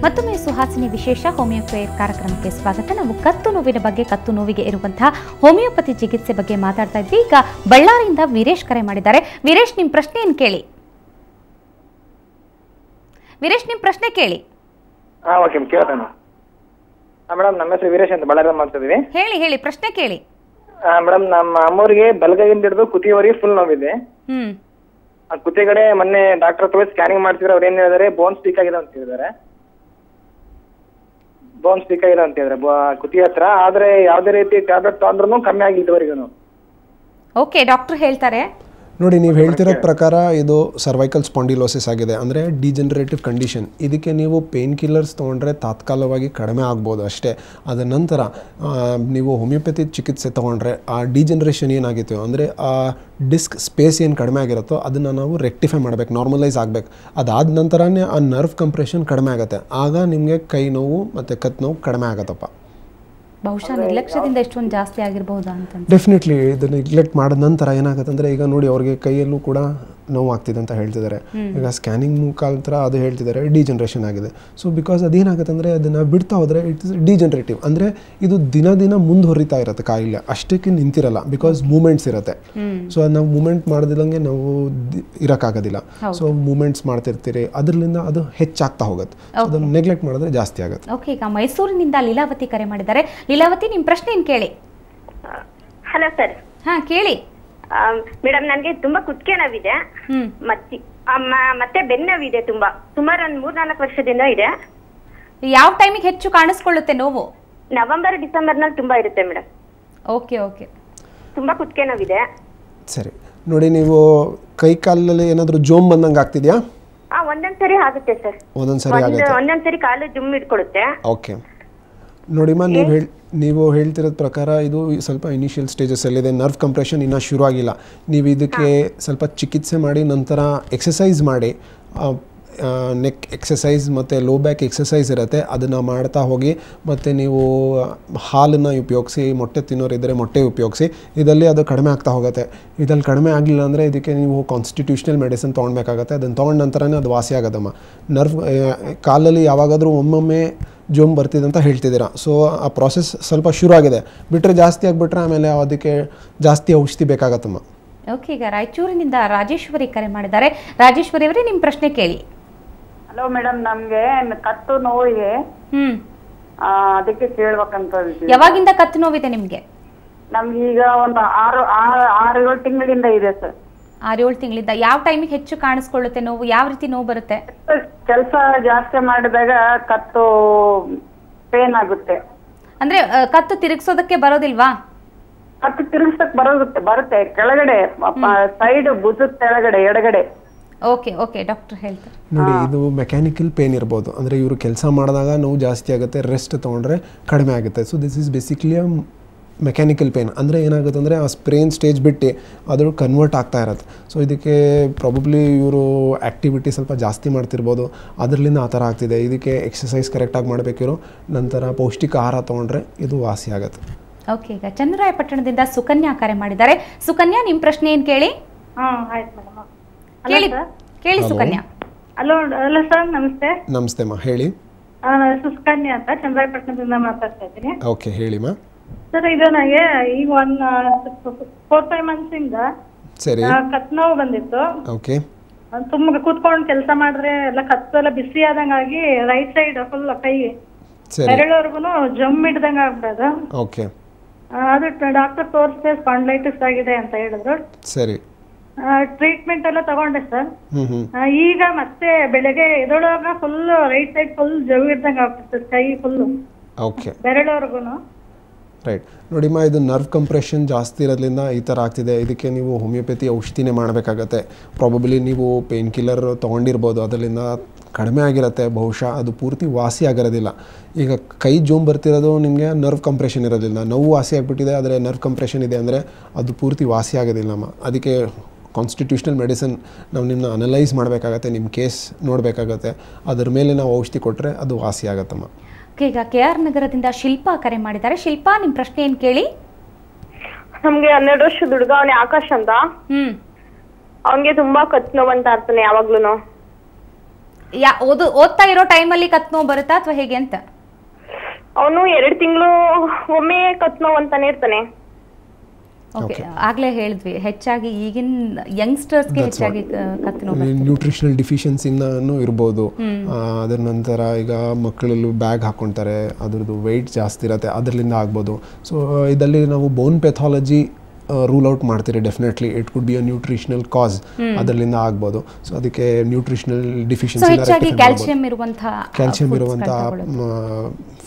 ಮತ್ತೊಮ್ಮೆ ಸುಹಾಸಿನಿ ವಿಶೇಷ homeo care ಕಾರ್ಯಕ್ರಮಕ್ಕೆ ಸ್ವಾಗತ. ನಾವು ಕತ್ತು ನೋವಿನ ಬಗ್ಗೆ, ಕತ್ತು ನೋವಿಗೆ ಇರುವಂತಹ ಹೋಮಿಯೋಪತಿ ಚಿಕಿತ್ಸೆ ಬಗ್ಗೆ ಮಾತಾಡ್ತಾ ಇದ್ವಿ. ಈಗ ಬಳ್ಳಾರಿಯಿಂದ ವೀರೇಶ್ ಕರೆ ಮಾಡಿದ್ದಾರೆ. ವೀರೇಶ್, ನಿಮ್ಮ ಪ್ರಶ್ನೆಯನ್ನು ಕೇಳಿ. ವೀರೇಶ್, ನಿಮ್ಮ ಪ್ರಶ್ನೆ ಕೇಳಿ. ಓಕೆ, ಕೇಳ್ತಾನ ಮೇಡಮ್. ನಮ್ಮ ಹೆಸರು ವೀರೇಶ್ ಅಂತ, ಬಳ್ಳಾರಿ ಮಾಡ್ತಿದ್ದೀವಿ. ಹೇಳಿ ಪ್ರಶ್ನೆ ಕೇಳಿ. ಮೇಡಮ್, ನಮ್ಮ ಅಮ್ಮವ್ರಿಗೆ ಬಲಗೈಯಿಂದ ಹಿಡಿದು ಕುತ್ತಿಯವರೆಗೆ ಫುಲ್ ನೋವಿದೆ. ಆ ಕುತ್ತಿಗೆ ಕಡೆ ಮೊನ್ನೆ ಡಾಕ್ಟರ್ ತೋರಿಸಿ ಸ್ಕ್ಯಾನಿಂಗ್ ಮಾಡ್ತಿದ್ರೆ ಅವ್ರು ಏನ್ ಹೇಳಿದಾರೆ, ಬೋನ್ ಸ್ಟಿಕ್ ಆಗಿದೆ ಅಂತ ಹೇಳಿದಾರೆ. ಬೋನ್ ಸ್ಟಿಕ್ ಆಗಿದೆ ಅಂತ ಹೇಳಿದ್ರೆ ಕುತ್ತಿಗೆ ಹತ್ರ. ಆದ್ರೆ ಯಾವ್ದೇ ರೀತಿ ಟ್ಯಾಬ್ಲೆಟ್ ತಗೊಂಡ್ರು ಕಮ್ಮಿ ಆಗಿಲ್ಲ ಇದುವರೆಗೂ. ಓಕೆ, ಡಾಕ್ಟರ್ ಹೇಳ್ತಾರೆ. ನೋಡಿ, ನೀವು ಹೇಳ್ತಿರೋದ ಪ್ರಕಾರ ಇದು ಸರ್ವೈಕಲ್ ಸ್ಪಾಂಡಿಲೋಸಿಸ್ ಆಗಿದೆ, ಅಂದರೆ ಡಿಜನರೇಟಿವ್ ಕಂಡೀಷನ್. ಇದಕ್ಕೆ ನೀವು ಪೇನ್ ಕಿಲ್ಲರ್ಸ್ ತೊಗೊಂಡ್ರೆ ತಾತ್ಕಾಲಿಕವಾಗಿ ಕಡಿಮೆ ಆಗ್ಬೋದು ಅಷ್ಟೇ. ಅದ ನಂತರ ನೀವು ಹೋಮಿಯೋಪತಿ ಚಿಕಿತ್ಸೆ ತೊಗೊಂಡ್ರೆ ಆ ಡಿಜನರೇಷನ್ ಏನಾಗಿತ್ತು ಅಂದರೆ ಆ ಡಿಸ್ಕ್ ಸ್ಪೇಸ್ ಏನು ಕಡಿಮೆ ಆಗಿರುತ್ತೋ ಅದನ್ನು ನಾವು ರೆಕ್ಟಿಫೈ ಮಾಡಬೇಕು, ನಾರ್ಮಲೈಸ್ ಆಗಬೇಕು. ಅದಾದ ನಂತರನೇ ಆ ನರ್ವ್ ಕಂಪ್ರೆಷನ್ ಕಡಿಮೆ ಆಗುತ್ತೆ. ಆಗ ನಿಮಗೆ ಕೈ ನೋವು ಮತ್ತು ಕತ್ತು ನೋವು ಕಡಿಮೆ ಆಗುತ್ತಪ್ಪ. ಬಹುಶಃ ನಿರ್ಲಕ್ಷ್ಯದಿಂದ ಎಷ್ಟೊಂದು ಜಾಸ್ತಿ ಆಗಿರಬಹುದಾ ಅಂತ. ಡೆಫಿನೆಟ್ಲಿ ಇದು ನೆಗ್ಲೆಕ್ಟ್ ಮಾಡಿದ ನಂತರ ಏನಾಗುತ್ತೆ ಅಂದರೆ, ಈಗ ನೋಡಿ ಅವ್ರಿಗೆ ಕೈಯಲ್ಲೂ ಕೂಡ ನೋವು ಆಗ್ತಿದೆ ಅಂತ ಹೇಳ್ತಿದ್ದಾರೆ. ಈಗ ಸ್ಕ್ಯಾನಿಂಗ್ ಮುಖಾಂತರ ಅದು ಹೇಳ್ತಿದ್ದಾರೆ ಡಿಜನರೇಷನ್ ಆಗಿದೆ. ಸೊ ಬಿಕಾಸ್ ಅದೇನಾಗುತ್ತೆ ಅಂದರೆ ಅದನ್ನು ಬಿಡ್ತಾ ಹೋದರೆ ಇಟ್ ಇಸ್ ಡಿಜನರೇಟಿವ್, ಅಂದರೆ ಇದು ದಿನ ಮುಂದುವರಿತಾ ಇರುತ್ತೆ ಕಾಯಿಲೆ, ಅಷ್ಟಕ್ಕೆ ನಿಂತಿರಲ್ಲ. ಬಿಕಾಸ್ ಮೂಮೆಂಟ್ಸ್ ಇರುತ್ತೆ. ಸೊ ಅದು ನಾವು ಮೂಮೆಂಟ್ ಮಾಡೋದಿಲ್ಲಂಗೆ ನಾವು ಇರೋಕ್ಕಾಗೋದಿಲ್ಲ. ಸೊ ಮೂಮೆಂಟ್ಸ್ ಮಾಡ್ತಿರ್ತೀರಿ, ಅದರಿಂದ ಅದು ಹೆಚ್ಚಾಗ್ತಾ ಹೋಗುತ್ತೆ. ಅದನ್ನು ನೆಗ್ಲೆಕ್ಟ್ ಮಾಡಿದ್ರೆ ಜಾಸ್ತಿ ಆಗುತ್ತೆ. ಓಕೆ, ಈಗ ಮೈಸೂರಿನಿಂದ ಲೀಲಾವತಿ ಕರೆ ಮಾಡಿದ್ದಾರೆ. ಲೀಲಾವತಿ, ನಿಮ್ಮ ಪ್ರಶ್ನೆ ಏನು ಕೇಳಿ. Hello sir. ಕೇಳಿ ಮೇಡಮ್, ನನಗೆ ತುಂಬಾ ಕುತ್ತಿಗೆ ನೋವಿದೆ, ಮತ್ತೆ ಬೆನ್ನೋವಿದೆ. ಸುಮಾರು ಒಂದು 3-4 ವರ್ಷದಿಂದ ಇದೆ. ಯಾವ ಟೈಮಿಗೆ ಹೆಚ್ಚು ಕಾಣಿಸ್ಕೊಳ್ಳುತ್ತೆ ನೋವು? ನವೆಂಬರ್ ಡಿಸೆಂಬರ್ ನಲ್ಲಿ ತುಂಬಾ ಇರುತ್ತೆ ಮೇಡಮ್. ಓಕೆ, ತುಂಬಾ ಕುತ್ತಿಗೆ ನೋವಿದೆ. ಸರಿ, ನೋಡಿ, ನೀವು ಕೈ ಕಾಲಲ್ಲಿ ಏನಾದರೂ ಜೋಮ್ ಬಂದಂಗೆ ಆಗ್ತಿದ್ಯಾ? ಒಂದೊಂದ್ಸರಿ ಆಗುತ್ತೆ ಸರ್. ಒಂದೊಂದ್ಸರಿ ಕಾಲು ಜುಮ್ ಇಟ್ಕೊಳ್ಳುತ್ತೆ. ಓಕೆ, ನೋಡಿಮ್ಮ, ನೀವು ಹೇಳ್ತಿರೋದ ಪ್ರಕಾರ ಇದು ಸ್ವಲ್ಪ ಇನಿಷಿಯಲ್ ಸ್ಟೇಜಸ್ಸಲ್ಲಿದೆ. ನರ್ವ್ ಕಂಪ್ರೆಷನ್ ಇನ್ನೂ ಶುರು ಆಗಿಲ್ಲ. ನೀವು ಇದಕ್ಕೆ ಸ್ವಲ್ಪ ಚಿಕಿತ್ಸೆ ಮಾಡಿ ನಂತರ ಎಕ್ಸಸೈಸ್ ಮಾಡಿ, ನೆಕ್ ಎಕ್ಸಸೈಸ್ ಮತ್ತು ಲೋ ಬ್ಯಾಕ್ ಎಕ್ಸಸೈಸ್ ಇರುತ್ತೆ, ಅದನ್ನು ಮಾಡ್ತಾ ಹೋಗಿ. ಮತ್ತು ನೀವು ಹಾಲನ್ನು ಉಪಯೋಗಿಸಿ, ಮೊಟ್ಟೆ ತಿನ್ನೋರಿದ್ದರೆ ಮೊಟ್ಟೆ ಉಪಯೋಗಿಸಿ. ಇದರಲ್ಲಿ ಅದು ಕಡಿಮೆ ಆಗ್ತಾ ಹೋಗುತ್ತೆ. ಇದಲ್ಲಿ ಕಡಿಮೆ ಆಗಲಿಲ್ಲ ಅಂದರೆ ಇದಕ್ಕೆ ನೀವು ಕಾನ್ಸ್ಟಿಟ್ಯೂಷನಲ್ ಮೆಡಿಸಿನ್ ತೊಗೊಳ್ಬೇಕಾಗತ್ತೆ. ಅದನ್ನು ತೊಗೊಂಡ ನಂತರನೇ ಅದು ವಾಸಿ ಆಗೋದಮ್ಮ. ನರ್ವ್ ಕಾಲಲ್ಲಿ ಯಾವಾಗಾದರೂ ಒಮ್ಮೊಮ್ಮೆ ಜೋಮ್ ಬರ್ತಿದೆ ಅಂತ ಹೇಳ್ತಿದ್ದೀರಾ. ಸೊ ಆ ಪ್ರಾಸೆಸ್ ಸ್ವಲ್ಪ ಶುರು ಆಗಿದೆ. ಬಿಟ್ಟರೆ ಜಾಸ್ತಿ ಆಗಿಬಿಟ್ರೆ ಆಮೇಲೆ ಅದಕ್ಕೆ ಜಾಸ್ತಿ ಔಷಧಿ ಬೇಕಾಗತ್ತಮ್ಮ. ಓಕೆ, ಈಗ ರಾಯಚೂರಿನಿಂದ ರಾಜೇಶ್ವರಿ ಕರೆ ಮಾಡಿದ್ದಾರೆ. ರಾಜೇಶ್ವರಿ ಅವರೇ, ನಿಮ್ಮ ಪ್ರಶ್ನೆ ಕೇಳಿ. ಹಲೋ ಮೇಡಮ್, ನಮ್ಗೆ ಕತ್ತು ನೋವಿದೆ, ಅದಕ್ಕೆ ಕೇಳ್ಬೇಕಂತ. ಯಾವಾಗಿಂದ ಕತ್ತು ನೋವಿದೆ ನಿಮ್ಗೆ? ನಮ್ಗೆ ಈಗ ಒಂದು 6-7 ತಿಂಗಳಿಂದ ಇದೆ ಸರ್. 6-7 ತಿಂಗಳಿಂದ. ಯಾವ ಟೈಮಿಗೆ ಹೆಚ್ಚು ಕಾಣಿಸ್ಕೊಳ್ಳುತ್ತೆ ನೋವು? ಯಾವ ರೀತಿ ನೋವು ಬರುತ್ತೆ? ಕೆಲಸ ಜಾಸ್ತಿ ಮಾಡಿದಾಗ ಕತ್ತು ಪೇನ್ ಆಗುತ್ತೆ. ಅಂದ್ರೆ ಕತ್ತು ತಿರುಗಿಸೋದಕ್ಕೆ ಬರೋದಿಲ್ವಾ? ಕತ್ತು ತಿರುಗಿಸಕ್ ಬರುತ್ತೆ ಕೆಳಗಡೆ, ಸೈಡ್ ಭುಜದ ಕೆಳಗಡೆ ಎಡಗಡೆ. ಓಕೆ, ಡಾಕ್ಟರ್ ಹೇಳ್ತಾರೆ. ನೋಡಿ, ಇದು ಮೆಕ್ಯಾನಿಕಲ್ ಪೇನ್ ಇರ್ಬೋದು, ಅಂದರೆ ಇವರು ಕೆಲಸ ಮಾಡಿದಾಗ ನೋವು ಜಾಸ್ತಿ ಆಗುತ್ತೆ, ರೆಸ್ಟ್ ತೊಗೊಂಡ್ರೆ ಕಡಿಮೆ ಆಗುತ್ತೆ. So this is basically mechanical pain. ಅಂದರೆ ಏನಾಗುತ್ತೆ ಅಂದರೆ ಆ ಸ್ಪ್ರೇನ್ ಸ್ಟೇಜ್ ಬಿಟ್ಟು ಅದು ಕನ್ವರ್ಟ್ ಆಗ್ತಾ ಇರುತ್ತೆ. ಸೊ ಇದಕ್ಕೆ ಪ್ರಾಬಬ್ಲಿ ಇವರು ಆ್ಯಕ್ಟಿವಿಟಿ ಸ್ವಲ್ಪ ಜಾಸ್ತಿ ಮಾಡ್ತಿರ್ಬೋದು, ಅದರಿಂದ ಆ ಥರ ಆಗ್ತಿದೆ. ಇದಕ್ಕೆ ಎಕ್ಸಸೈಸ್ ಕರೆಕ್ಟಾಗಿ ಮಾಡಬೇಕಿರೋ, ನಂತರ ಪೌಷ್ಟಿಕ ಆಹಾರ ತೊಗೊಂಡ್ರೆ ಇದು ವಾಸಿ ಆಗುತ್ತೆ. ಓಕೆ, ಈಗ ಚನ್ನರಾಯಪಟ್ಟಣದಿಂದ ಸುಕನ್ಯಾ ಕರೆ ಮಾಡಿದ್ದಾರೆ. ಸುಕನ್ಯಾ, ನಿಮ್ಮ ಪ್ರಶ್ನೆ ಏನು ಕೇಳಿ. ಕೇಳಿ ಸುಕನ್ಯಾ. ಹಲೋ ಸರ್, ನಮಸ್ತೆ. ನಮಸ್ತೆ ಅಮ್ಮ, ಹೇಳಿ. ಸುಕನ್ಯಾ ಅಂತ ಚನ್ನರಾಯಪಟ್ಟಣದಿಂದ ಮಾತಾಡ್ತಾ ಇದ್ದೀನಿ. ಓಕೆ, ಹೇಳಿಮ್ಮ. ಸರ್, ಇದು ನನಗೆ ಈಗ 4-5 ಮಂತ್ಸ್ ಇಂದ ಸರಿ ಕತ್ ನೋವು ಬಂದಿತ್ತು. ಓಕೆ, ತುಂಬ ಕೂತ್ಕೊಂಡು ಕೆಲಸ ಮಾಡಿದ್ರೆ ಎಲ್ಲ ಕತ್ತು ಎಲ್ಲ ಬಿಸಿ ಆದಂಗಾಗಿ ರೈಟ್ ಸೈಡ್ ಫುಲ್ ಕೈ ಬೆರಳವರೆಗೂ ಜಮ್ ಹಿಡ್ದಂಗ ಆಗ್ಬಿಡೋದು. ಓಕೆ, ಅದು ಡಾಕ್ಟರ್ ತೋರಿಸಿದೆ, ಸ್ಪಾಂಡ್ಲೈಟಿಸ್ ಆಗಿದೆ ಅಂತ ಹೇಳಿದ್ರು. ಸರಿ, ಟ್ರೀಟ್ಮೆಂಟ್ ಎಲ್ಲ ತಗೊಂಡೆ ಸರ್. ಈಗ ಮತ್ತೆ ಬೆಳಗ್ಗೆ ಎದೊಳಗ ಫುಲ್ ರೈಟ್ ಸೈಡ್ ಫುಲ್ ಜವ್ ಇದ್ದಂಗ ಆಗ್ತದೆ, ಕೈ ಫುಲ್ ಬೆರಳವರೆಗೂ. ರೈಟ್, ನೋಡಿಮ್ಮ, ಇದು ನರ್ವ್ ಕಂಪ್ರೆಷನ್ ಜಾಸ್ತಿ ಇರೋದ್ರಿಂದ ಈ ಥರ ಆಗ್ತಿದೆ. ಇದಕ್ಕೆ ನೀವು ಹೋಮಿಯೋಪತಿ ಔಷಧಿನೇ ಮಾಡಬೇಕಾಗತ್ತೆ. ಪ್ರಾಬಬ್ಲಿ ನೀವು ಪೇನ್ ಕಿಲ್ಲರ್ ತೊಗೊಂಡಿರ್ಬೋದು, ಅದರಿಂದ ಕಡಿಮೆ ಆಗಿರುತ್ತೆ. ಬಹುಶಃ ಅದು ಪೂರ್ತಿ ವಾಸಿ ಆಗಿರೋದಿಲ್ಲ. ಈಗ ಕೈ ಜೋಮ್ ಬರ್ತಿರೋದು ನಿಮಗೆ ನರ್ವ್ ಕಂಪ್ರೆಷನ್ ಇರೋದಿಲ್ಲ. ನೋವು ವಾಸಿ ಆಗಿಬಿಟ್ಟಿದೆ, ಆದರೆ ನರ್ವ್ ಕಂಪ್ರೆಷನ್ ಇದೆ ಅಂದರೆ ಅದು ಪೂರ್ತಿ ವಾಸಿ ಆಗೋದಿಲ್ಲಮ್ಮ. ಅದಕ್ಕೆ ಕಾನ್ಸ್ಟಿಟ್ಯೂಷನಲ್ ಮೆಡಿಸಿನ್ ನಾವು ನಿಮ್ಮನ್ನ ಅನಲೈಸ್ ಮಾಡಬೇಕಾಗತ್ತೆ, ನಿಮ್ಮ ಕೇಸ್ ನೋಡಬೇಕಾಗತ್ತೆ. ಅದ್ರ ಮೇಲೆ ನಾವು ಔಷಧಿ ಕೊಟ್ಟರೆ ಅದು ವಾಸಿ ಆಗತ್ತಮ್ಮ. ಈಗ KR ನಗರದಿಂದ ಶಿಲ್ಪಾ ಕರೆ ಮಾಡಿದ್ದಾರೆ. ಶಿಲ್ಪಾ, ನಿಮ್ಮ ಪ್ರಶ್ನೆ ಏನು ಕೇಳಿ. ನಮಗೆ 12 ವರ್ಷದ ಹುಡುಗ, ಅವನೇ ಆಕಾಶ್ ಅಂತ. ಅವನಿಗೆ ತುಂಬಾ ಕತ್ತು ನೋವು ಅಂತ ಇರ್ತಾನೆ ಯಾವಾಗ್ಲೂ. ಓದ್ತಾ ಇರೋ ಟೈಮಲ್ಲಿ ಕತ್ ನೋವು ಬರುತ್ತಾ ಅಥವಾ ಹೇಗೆ ಅಂತ? ಅವನು 2 ತಿಂಗಳು ಒಮ್ಮೆ ಕತ್ ನೋವು ಅಂತಾನೆ ಇರ್ತಾನೆ. ಓಕೆ, ಆಗ್ಲೇ ಹೇಳಿದ್ವಿ ಹೆಚ್ಚಾಗಿ ಈಗಿನ ಯಂಗ್ಸ್ಟರ್ಸ್ಗೆ ಹೆಚ್ಚಾಗಿ ಕತ್ತು ನೋವು, ನ್ಯೂಟ್ರಿಷನಲ್ ಡಿಫಿಷಿಯನ್ಸಿನೂ ಇರ್ಬೋದು. ಅದರ ನಂತರ ಈಗ ಮಕ್ಕಳಲ್ಲೂ ಬ್ಯಾಗ್ ಹಾಕ್ಕೊಳ್ತಾರೆ, ಅದ್ರದ್ದು ವೆಯ್ಟ್ ಜಾಸ್ತಿ ಇರುತ್ತೆ, ಅದರಿಂದ ಆಗ್ಬೋದು. ಸೊ ಇದರಲ್ಲಿ ನಾವು ಬೋನ್ ಪೆಥಾಲಜಿ ರೂಲ್ ಔಟ್ ಮಾಡ್ತೀರಿ. Definitely it could be a nutritional cause, ಅದರಿಂದ ಆಗ್ಬೋದು. ಸೊ ಅದಕ್ಕೆ ನ್ಯೂಟ್ರಿಷನಲ್ ಡಿಫಿಷಿಯನ್ಸಿ, ಕ್ಯಾಲ್ಸಿಯಂ ಇರುವಂಥ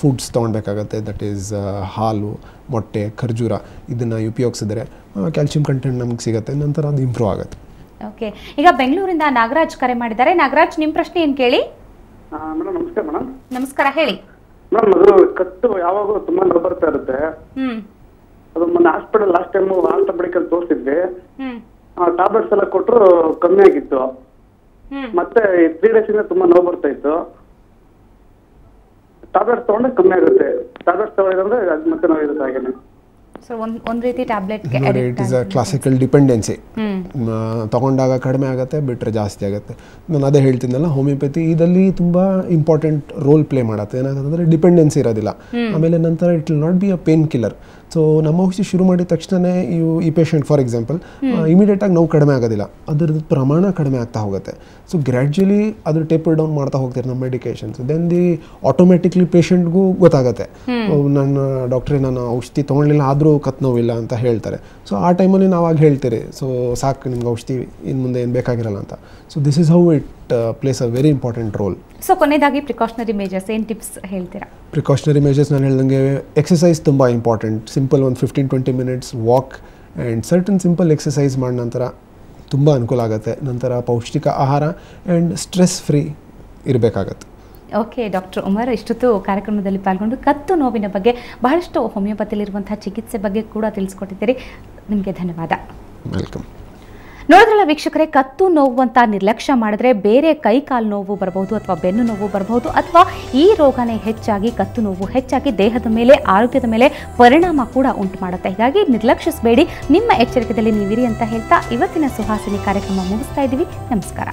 ಫುಡ್ಸ್ ತೊಗೊಳ್ಬೇಕಾಗತ್ತೆ. ದಟ್ ಈಸ್ ಹಾಲು, ಮೊಟ್ಟೆ, ಖರ್ಜೂರ ಇದನ್ನು ಉಪಯೋಗಿಸಿದ್ರೆ ಕ್ಯಾಲ್ಸಿಯಂ ಕಂಟೆಂಟ್ ನಮ್ಗೆ ಸಿಗುತ್ತೆ, ನಂತರ ಅದು ಇಂಪ್ರೂವ್ ಆಗುತ್ತೆ. ಓಕೆ, ಈಗ ಬೆಂಗಳೂರಿಂದ ನಾಗರಾಜ್ ಕರೆ ಮಾಡಿದ್ದಾರೆ. ನಾಗರಾಜ್, ನಿಮ್ಮ ಪ್ರಶ್ನೆ ಏನು ಕೇಳಿ? ಮೇಡಮ್ ನಮಸ್ಕಾರ. ಮೇಡಮ್ ನಮಸ್ಕಾರ, ಹೇಳಿ. ಮೇಡಮ್ ಅದು ಕತ್ತು ಯಾವಾಗೂ ತುಂಬಾ ನೋವು ಬರ್ತಾ ಇರುತ್ತೆ. ಅದು ಮೊನ್ನೆ ಹಾಸ್ಪಿಟಲ್ ಲಾಸ್ಟ್ ಟೈಮ್ ಆರ್ಥೋಪೆಡಿಕಲ್ ತೋರಿಸಿದ್ವಿ, ಟ್ಯಾಬ್ಲೆಟ್ಸ್ ಎಲ್ಲ ಕೊಟ್ಟರು ಕಮ್ಮಿ ಆಗಿತ್ತು. ಮತ್ತೆ 3 days ಇಂದ ತುಂಬಾ ನೋವು ಬರ್ತಾ ಇತ್ತು. ಟ್ಯಾಬ್ಲೆಟ್ಸ್ ತಗೊಂಡ್ರೆ ಕಮ್ಮಿ ಆಗುತ್ತೆ, ಟ್ಯಾಬ್ಲೆಟ್ಸ್ ತಗೊಳ್ಳೋದಂದ್ರೆ ಅದು ಮತ್ತೆ ನೋವು ಇರುತ್ತೆ ಹಾಗೇನೆ. ಸೊ ಒಂದು ರೀತಿ ಟ್ಯಾಬ್ಲೆಟ್ಗೆ it is a classical dependency. ತಗೊಂಡಾಗ ಕಡಿಮೆ ಆಗುತ್ತೆ, ಬಿಟ್ಟರೆ ಜಾಸ್ತಿ ಆಗುತ್ತೆ. ನಾನು ಅದೇ ಹೇಳ್ತೀನಲ್ಲ, ಹೋಮಿಯೋಪತಿ ಇದರಲ್ಲಿ ತುಂಬ ಇಂಪಾರ್ಟೆಂಟ್ ರೋಲ್ ಪ್ಲೇ ಮಾಡುತ್ತೆ. ಏನಾಗುತ್ತೆ ಡಿಪೆಂಡೆನ್ಸಿ ಇರೋದಿಲ್ಲ. ಆಮೇಲೆ ನಂತರ it will not be a pain killer. So ನಮ್ಮ ಔಷಧಿ ಶುರು ಮಾಡಿದ ತಕ್ಷಣ ಈ ಪೇಷಂಟ್ ಫಾರ್ ಎಕ್ಸಾಂಪಲ್ ಇಮಿಡಿಯೇಟಾಗಿ ನೋವು ಕಡಿಮೆ ಆಗೋದಿಲ್ಲ, ಅದರದ್ದು ಪ್ರಮಾಣ ಕಡಿಮೆ ಆಗ್ತಾ ಹೋಗುತ್ತೆ. ಸೊ ಗ್ರ್ಯಾಜುಯಲಿ ಅದು ಟೇಪರ್ ಡೌನ್ ಮಾಡ್ತಾ ಹೋಗ್ತಾರೆ ನಮ್ಮ ಮೆಡಿಕೇಶನ್ಸ್. ದೆನ್ ಆಟೋಮೆಟಿಕ್ಲಿ ಪೇಷಂಟ್ಗೂ ಗೊತ್ತಾಗುತ್ತೆ, ನನ್ನ ಡಾಕ್ಟ್ರೇ ನಾನು ಔಷಧಿ ತೊಗೊಳ್ಳಿಲ್ಲ ಆದರೂ ಕತ್ತು ನೋವಿಲ್ಲ ಅಂತ ಹೇಳ್ತಾರೆ. ಸೊ ಆ ಟೈಮಲ್ಲಿ ನಾವು ಆಗ ಹೇಳ್ತೀರಿ, ಸೊ ಸಾಕು ನಿಮ್ಗೆ ಔಷಧಿ ಇನ್ನು ಮುಂದೆ ಏನು ಬೇಕಾಗಿರಲ್ಲ ಅಂತ. So this is how it plays a very important role. So ಕೊನೆಯದಾಗಿ ಪ್ರಿಕಾಷನರಿ ಮೇಜರ್ಸ್ ಏನು ಟಿಪ್ಸ್ ಹೇಳ್ತೀರಾ? ಪ್ರಿಕಾಷನರಿ ಮೇಜರ್ಸ್ ನಾನು ಹೇಳ್ದಂಗೆ ಎಕ್ಸಸೈಸ್ ತುಂಬ ಇಂಪಾರ್ಟೆಂಟ್. ಸಿಂಪಲ್ ಒಂದು 15-20 minutes walk and certain simple exercise ಮಾಡಿದ ನಂತರ ತುಂಬ ಅನುಕೂಲ ಆಗುತ್ತೆ. ನಂತರ ಪೌಷ್ಟಿಕ ಆಹಾರ ಆ್ಯಂಡ್ ಸ್ಟ್ರೆಸ್ ಫ್ರೀ ಇರಬೇಕಾಗತ್ತೆ. ಓಕೆ, ಡಾಕ್ಟರ್ ಉಮರ್ ಇಷ್ಟೊತ್ತು ಕಾರ್ಯಕ್ರಮದಲ್ಲಿ ಪಾಲ್ಗೊಂಡು ಕತ್ತು ನೋವಿನ ಬಗ್ಗೆ ಬಹಳಷ್ಟು ಹೋಮಿಯೋಪತಿಲಿರುವಂತಹ ಚಿಕಿತ್ಸೆ ಬಗ್ಗೆ ಕೂಡ ತಿಳಿಸ್ಕೊಟ್ಟಿದ್ದೀರಿ. ನಿಮಗೆ ಧನ್ಯವಾದ. ವೆಲ್ಕಮ್. ನೋಡಿದ್ರಲ್ಲ ವೀಕ್ಷಕರೇ, ಕತ್ತು ನೋವು ಅಂತ ನಿರ್ಲಕ್ಷ್ಯ ಮಾಡಿದ್ರೆ ಬೇರೆ ಕೈ ಕಾಲು ನೋವು ಬರಬಹುದು ಅಥವಾ ಬೆನ್ನು ನೋವು ಬರಬಹುದು, ಅಥವಾ ಈ ರೋಗನೇ ಹೆಚ್ಚಾಗಿ ಕತ್ತು ನೋವು ಹೆಚ್ಚಾಗಿ ದೇಹದ ಮೇಲೆ ಆರೋಗ್ಯದ ಮೇಲೆ ಪರಿಣಾಮ ಕೂಡ ಉಂಟು ಮಾಡುತ್ತೆ. ಹೀಗಾಗಿ ನಿರ್ಲಕ್ಷಿಸಬೇಡಿ, ನಿಮ್ಮ ಎಚ್ಚರಿಕೆಯಲ್ಲಿ ನೀವಿರಿ ಅಂತ ಹೇಳ್ತಾ ಇವತ್ತಿನ ಸುಹಾಸಿನಿ ಕಾರ್ಯಕ್ರಮ ಮುಗಿಸ್ತಾ ಇದ್ದೀವಿ. ನಮಸ್ಕಾರ.